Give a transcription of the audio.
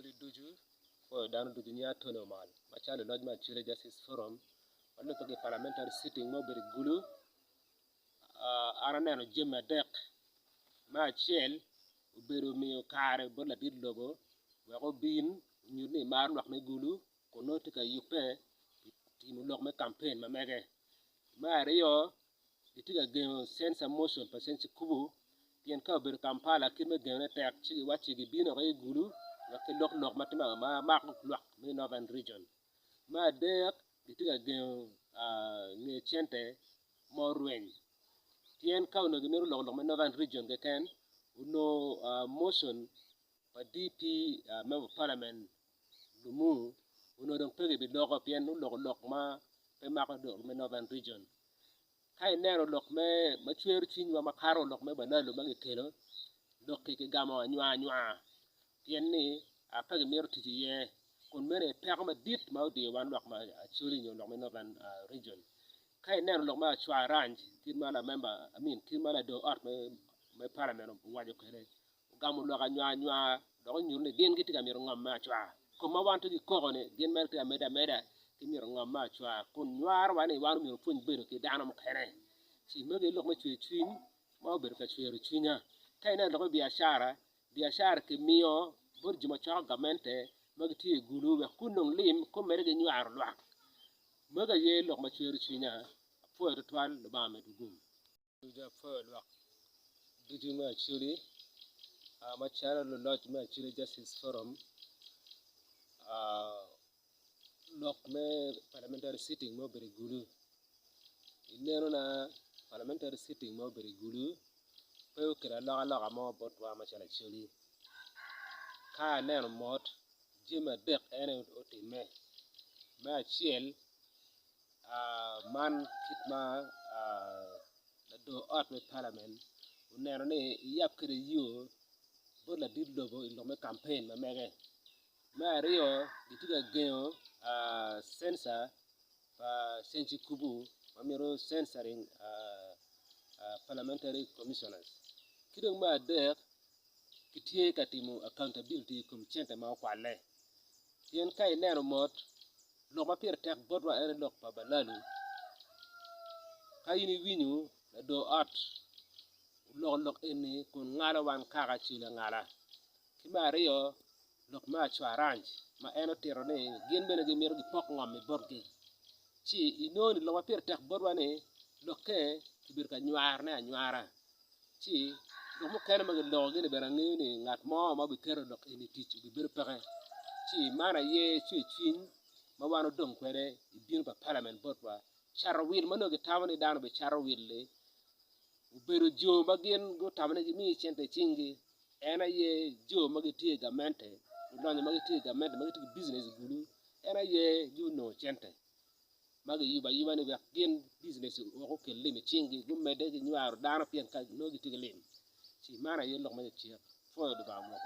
actually duju for down duju nya tono mal machalo lodge ma Chile Justice Forum walo to parliamentary sitting mo beri gulu ara neno jema dek ma chiel uberu miyo kare bola dit logo wako bin nyurni mar lok me gulu kono tika yupe timu lok me campaign ma mege ma rio itiga geno sense motion pa sense kubu tien ka ber Kampala kime gene tek chi wachi gi bino ga gulu wake lok matima ma lok me northern region ma dek itiga geno nge chente morwen tien ka uno gimiru lok me northern region ke ken uno motion pa DP member of parliament lumu uno dong pege bi loko pien lok ma pe ma ko me northern region kai nero lok me machwer chinywa makaro lok me banalo magi kelo lok ke gamo nywa tien ni apege miru tiji ye kun mere pek ma dit ma odi wan lok ma churi nyo lok me northern region kai nero lok ma chwa range kin mala member kin mala do art me parliament wajo kere gamo lok nywa lok nyurne gen giti ga miru ngam ma chwa ko ma wanto di ko ne gen mer ta meda kimiro ngam ma chwa kun nyar wani wanu miru pun bero ke dano mo kere si mege lok ma chwe chin ma ber ka chwe chinya kai na lok biashara ke miyo bor juma cha gamente mege ti gulu we kunong lim ko mere ge nyar lwak mege ye lok ma chwe chinya fo to twal lo ba me dugum ja fo lwak duju ma churi ma chara lo lodge ma churi Justice Forum lok me parliamentary sitting mo beri gulu inero na parliamentary sitting mo beri gulu pe ukira loga mo botwa ma chala chuli ka neno mot jima dek ene otime ma chiel man kit ma do art me parliament unero ni yap kire yo bola dit logo ilo me campaign ma mege ma rio ditiga geo sensor senchi kubu mamiro censoring parliamentary commissioners kidong ma dek kitie katimu accountability kum chente ma kwale tien kai nero mot lok ma pier tek bodwa ere lok pa balalu kayini winyu na do art lok eni kun ngala wan kaga chila ngala kimario lok ma chwa range ma eno tiro ni gin bene gi miru gi pok ngom mi borgi chi inoni lok ma pier tek bodwa ni lokke kibir ka nywara chi lok mo kene ma lok gini bera ngini ngat mo ma bi kero lok eni tich bi bir peke chi mana ye chin ma wano dong kwere ibin pa parliament bodwa charo wil mano gi tawni dano be charo wil le uberu jo magin go tamne gi mi chente chingi ena ye jo magi tie gamente udonyo magi tie gamente magi tie business gulu ena ye juno chente magi yuba ni gin business ko kelle mi chingi gumede gi nywaro dano pien ka no gi tie lim si mana ye lok ma tie fo do ba mo